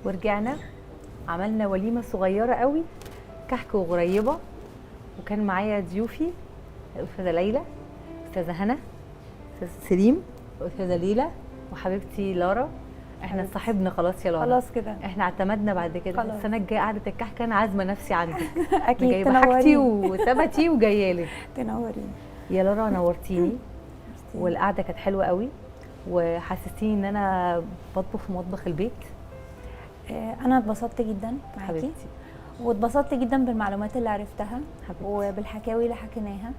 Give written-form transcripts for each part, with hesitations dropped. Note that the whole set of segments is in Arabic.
ورجعنا عملنا وليمه صغيره قوي، كحك وغريبه، وكان معايا ضيوفي الاستاذه ليلى، استاذه هنا، استاذ سليم، واستاذه ليلى، وحبيبتي لارا. احنا صاحبنا خلاص يا لارا، خلاص كده احنا اعتمدنا بعد كده. خلاص. السنه الجايه قعده الكحك انا عازمه نفسي عندك. اكيد جايبه حاجتي تنوريني وثبتي وجايه لك. تنوريني يا لارا نورتيني، والقعده كانت حلوه قوي، وحسستيني ان انا بطبخ في مطبخ البيت. انا اتبسطت جدا معاكي حبيبتي، واتبسطت جدا بالمعلومات اللي عرفتها حبيبتي. وبالحكاوي اللي حكيناها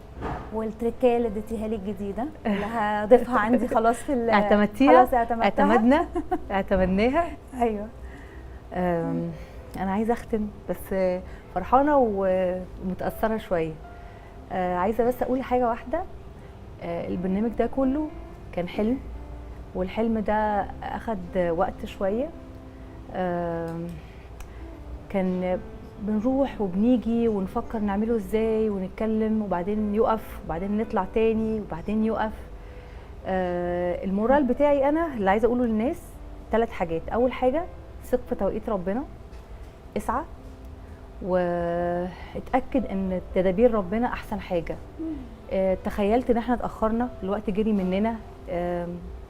والتركيه اللي اديتيها لي الجديده اللي هضيفها عندي خلاص في اعتمدتيها؟ خلاص اعتمدتها. اعتمدناها. ايوه. انا عايزه اختم بس فرحانه ومتاثره شويه. عايزه بس اقول حاجه واحده. البرنامج ده كله كان حلم، والحلم ده اخد وقت شويه. كان بنروح وبنيجي ونفكر نعمله ازاي ونتكلم، وبعدين يقف، وبعدين نطلع تاني، وبعدين يقف. المورال بتاعي انا اللي عايزه اقوله للناس 3 حاجات. اول حاجه ثق في توقيت ربنا، اسعى واتاكد ان تدابير ربنا احسن حاجه. تخيلت ان احنا اتاخرنا، الوقت جري مننا،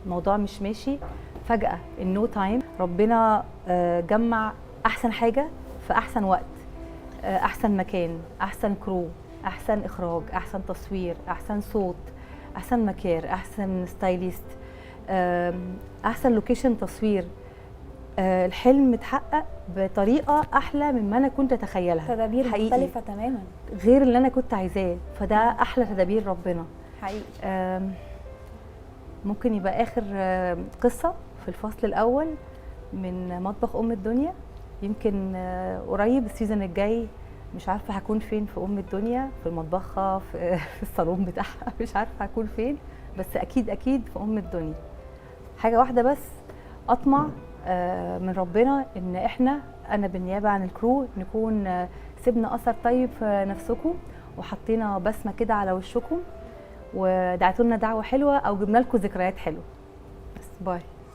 الموضوع مش ماشي، فجاه النو تايم ربنا جمع احسن حاجه في احسن وقت، احسن مكان، احسن كرو، احسن اخراج، احسن تصوير، احسن صوت، احسن مكير، احسن ستايليست، احسن لوكيشن تصوير. الحلم اتحقق بطريقه احلى مما انا كنت اتخيلها. تدابير مختلفه تماما غير اللي انا كنت عايزاه، فده احلى تدابير ربنا حقيقي. ممكن يبقى اخر قصه في الفصل الاول من مطبخ ام الدنيا. يمكن قريب السيزون الجاي مش عارفه هكون فين في ام الدنيا، في مطبخها، في الصالون بتاعها، مش عارفه هكون فين، بس اكيد اكيد في ام الدنيا. حاجه واحده بس اطمع من ربنا، ان انا بالنيابه عن الكرو نكون سيبنا اثر طيب في نفسكم، وحطينا بسمه كده على وشكم، ودعتوا لنا دعوه حلوه، او جبنا لكم ذكريات حلوه. بس باي.